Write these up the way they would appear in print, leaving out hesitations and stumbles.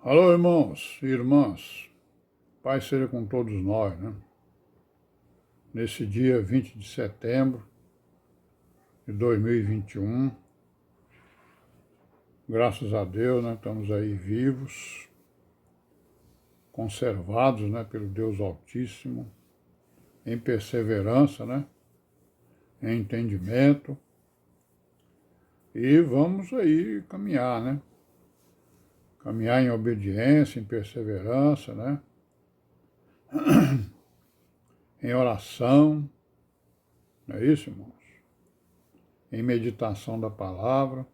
Alô, irmãos e irmãs, Paz seja com todos nós, né? Nesse dia 20 de setembro de 2021, graças a Deus, né? Estamos aí vivos, conservados, né? Pelo Deus Altíssimo, em perseverança, né? Em entendimento, e vamos aí caminhar, né? Caminhar em obediência, em perseverança, né? Em oração, não é isso, irmãos? Em meditação da palavra,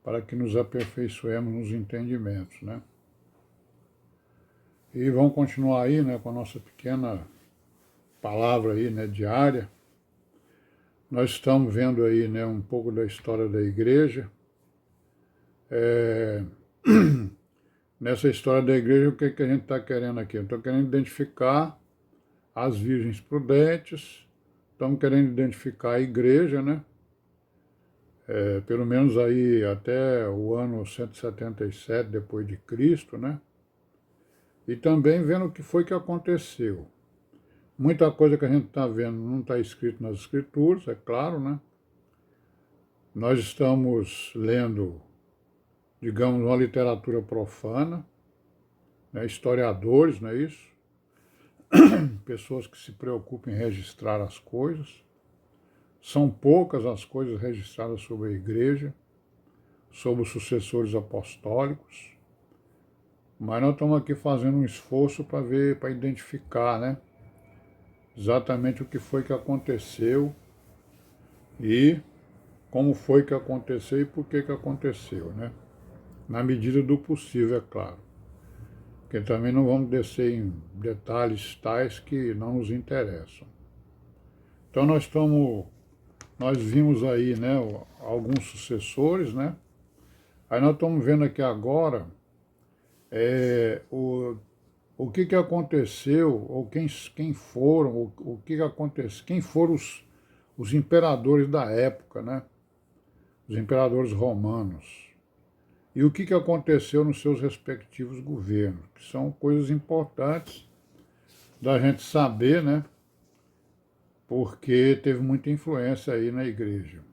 para que nos aperfeiçoemos nos entendimentos, né? E vamos continuar aí, né, com a nossa pequena palavra aí, né, diária. Nós estamos vendo aí, né, um pouco da história da igreja. Nessa história da igreja, o que a gente está querendo aqui? Eu estou querendo identificar as virgens prudentes, estamos querendo identificar a igreja, né? Pelo menos aí até o ano 177 depois de Cristo, né? E também vendo o que foi que aconteceu. Muita coisa que a gente está vendo não está escrito nas escrituras, é claro, né? Nós estamos lendo, digamos, uma literatura profana, né? Historiadores, não é isso? Pessoas que se preocupam em registrar as coisas. São poucas as coisas registradas sobre a igreja, sobre os sucessores apostólicos, mas nós estamos aqui fazendo um esforço para ver, para identificar, né? Exatamente o que foi que aconteceu e como foi que aconteceu e por que aconteceu, né? Na medida do possível, é claro. Porque também não vamos descer em detalhes tais que não nos interessam. Então nós vimos aí, né, alguns sucessores, né? Aí nós estamos vendo aqui agora o que aconteceu, ou quem foram, o que aconteceu, quem foram os imperadores da época, né? Os imperadores romanos. E o que aconteceu nos seus respectivos governos, que são coisas importantes da gente saber, né? Porque teve muita influência aí na igreja.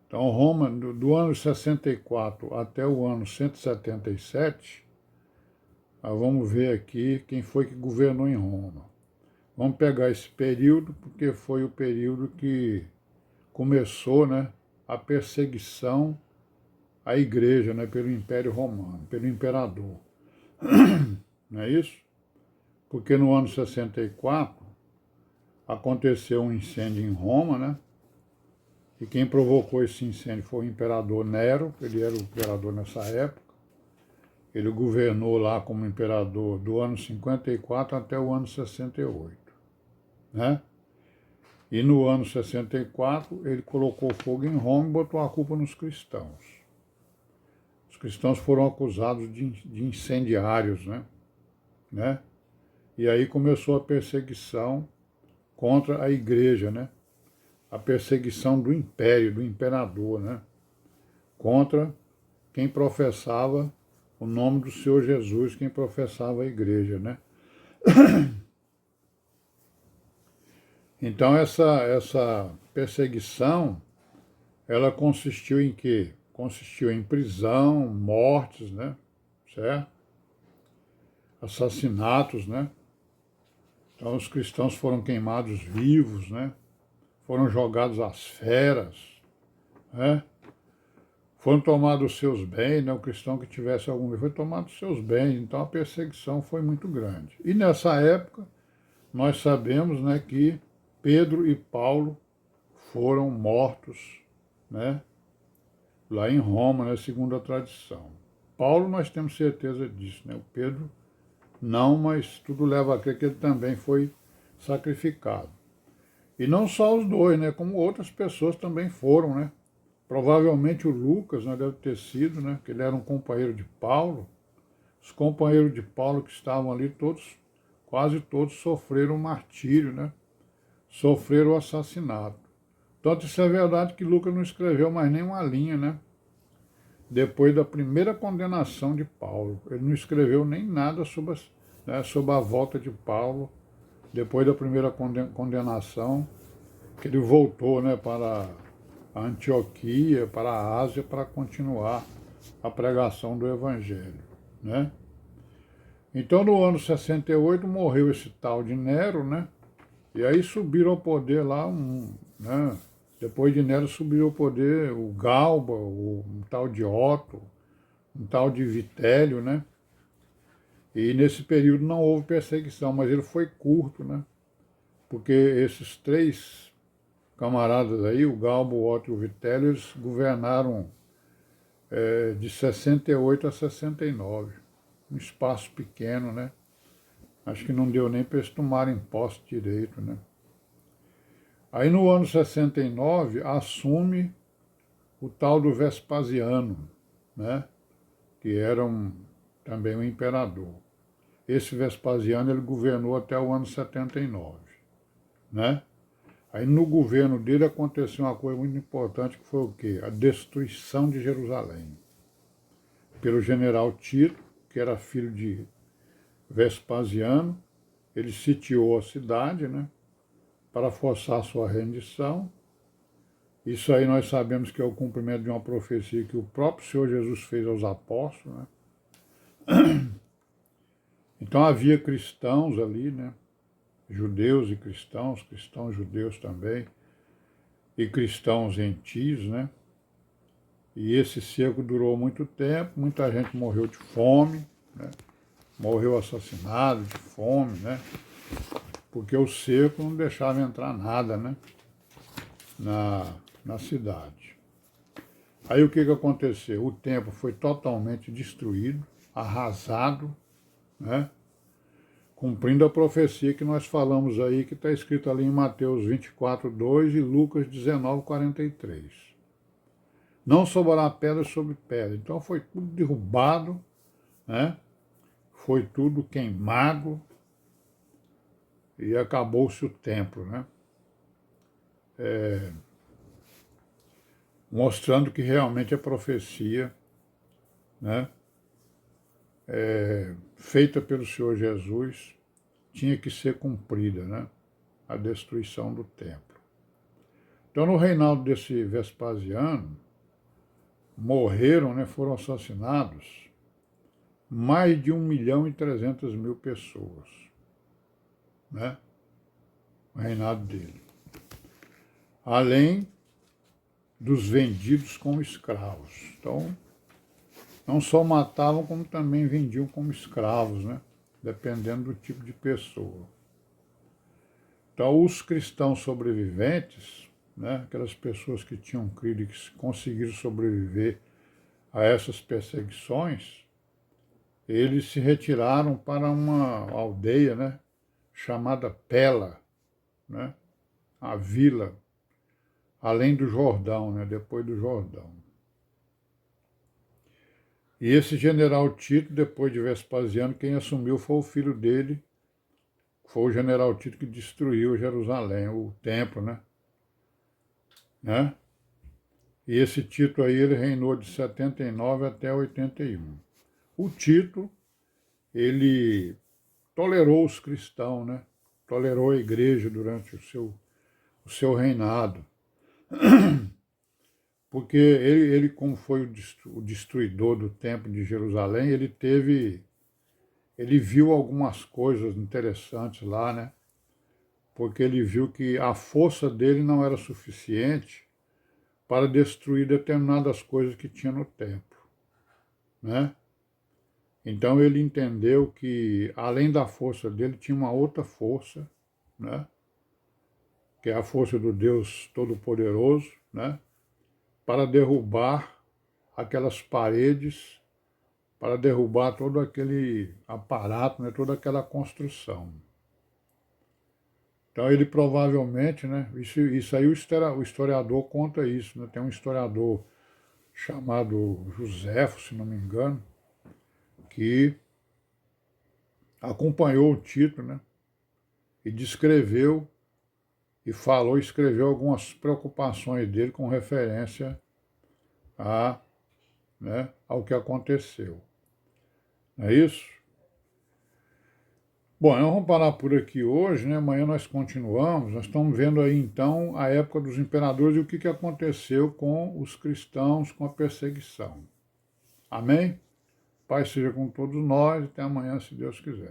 Então, Roma, do ano 64 até o ano 177, nós vamos ver aqui quem foi que governou em Roma. Vamos pegar esse período, porque foi o período que começou, né, a perseguição à igreja, né, pelo Império Romano, pelo imperador. Não é isso? Porque no ano 64 aconteceu um incêndio em Roma, né? E quem provocou esse incêndio foi o imperador Nero, ele era o imperador nessa época. Ele governou lá como imperador do ano 54 até o ano 68, né? E no ano 64 ele colocou fogo em Roma e botou a culpa nos cristãos. Os cristãos foram acusados de incendiários, né? E aí começou a perseguição contra a igreja, né? A perseguição do império, do imperador, né? Contra quem professava o nome do Senhor Jesus, quem professava a igreja, né? Então essa perseguição, ela consistiu em quê? Consistiu em prisão, mortes, né? Certo? Assassinatos, né? Então os cristãos foram queimados vivos, né? Foram jogados às feras, né? Foram tomados os seus bens, né? O cristão que tivesse algum foi tomado os seus bens, então a perseguição foi muito grande. E nessa época, nós sabemos, né, que Pedro e Paulo foram mortos, né, lá em Roma, né, segundo a tradição. Paulo nós temos certeza disso, né? O Pedro não, mas tudo leva a crer que ele também foi sacrificado. E não só os dois, né, como outras pessoas também foram, né? Provavelmente o Lucas, né, deve ter sido, né, que ele era um companheiro de Paulo. Os companheiros de Paulo que estavam ali, todos, quase todos sofreram martírio, né? Sofreram assassinato. Tanto isso é verdade que Lucas não escreveu mais nenhuma linha, né? depois da primeira condenação de Paulo. Ele não escreveu nem nada sobre a volta de Paulo, depois da primeira condenação, que ele voltou, né, para a Antioquia, para a Ásia, para continuar a pregação do Evangelho, né? Então, no ano 68, morreu esse tal de Nero, né? E aí subiram ao poder lá, né? Depois de Nero subiu ao poder o Galba, um tal de Otto, um tal de Vitélio, né? E nesse período não houve perseguição, mas ele foi curto, né? Porque esses três camaradas aí, o Galba, o Otto e o Vitélio, eles governaram de 68 a 69. Um espaço pequeno, né? Acho que não deu nem para eles tomarem posse direito, né? Aí no ano 69 assume o tal do Vespasiano, né? Que era também um imperador. Esse Vespasiano ele governou até o ano 79, né? Aí no governo dele aconteceu uma coisa muito importante que foi o quê? A destruição de Jerusalém. Pelo general Tito, que era filho de Vespasiano, ele sitiou a cidade, né? Para forçar a sua rendição. Isso aí nós sabemos que é o cumprimento de uma profecia que o próprio Senhor Jesus fez aos apóstolos, né? Então havia cristãos ali, né? Judeus e cristãos, cristãos judeus também, e cristãos gentios, né? E esse cerco durou muito tempo, muita gente morreu de fome, né? Morreu assassinado de fome, né? Porque o cerco não deixava entrar nada, né? Na cidade. Aí o que aconteceu? O templo foi totalmente destruído, arrasado, né? Cumprindo a profecia que nós falamos aí, que está escrito ali em Mateus 24, 2 e Lucas 19, 43. Não sobrará pedra sobre pedra. Então foi tudo derrubado, né? Foi tudo queimado e acabou-se o templo, né? Mostrando que realmente a profecia, né, feita pelo Senhor Jesus tinha que ser cumprida, né? A destruição do templo. Então, no reinado desse Vespasiano, morreram, né, foram assassinados mais de 1.300.000 pessoas, né? O reinado dele. Além dos vendidos como escravos. Então, não só matavam, como também vendiam como escravos, né? Dependendo do tipo de pessoa. Então, os cristãos sobreviventes, né? Aquelas pessoas que tinham crido e que conseguiram sobreviver a essas perseguições, eles se retiraram para uma aldeia, né? Chamada Pela, né? A vila, além do Jordão, né? Depois do Jordão. E esse general Tito, depois de Vespasiano, quem assumiu foi o filho dele, foi o general Tito que destruiu Jerusalém, o templo, né? E esse Tito aí, ele reinou de 79 até 81. O Tito, ele tolerou os cristãos, né? Tolerou a igreja durante o seu reinado. Porque ele como foi o destruidor do templo de Jerusalém, ele viu algumas coisas interessantes lá, né? Porque ele viu que a força dele não era suficiente para destruir determinadas coisas que tinha no templo, né? Então ele entendeu que, além da força dele, tinha uma outra força, né? Que é a força do Deus Todo-Poderoso, né? Para derrubar aquelas paredes, para derrubar todo aquele aparato, né? Toda aquela construção. Então ele provavelmente, né? Isso aí o historiador conta isso, né? Tem um historiador chamado Joséfo, se não me engano, que acompanhou o Tito, né? E descreveu e falou, escreveu algumas preocupações dele com referência a, né, ao que aconteceu. Não é isso? Bom, nós vamos parar por aqui hoje, né? Amanhã nós continuamos. Nós estamos vendo aí então a época dos imperadores e o que aconteceu com os cristãos, com a perseguição. Amém? Pai seja com todos nós, até amanhã, se Deus quiser.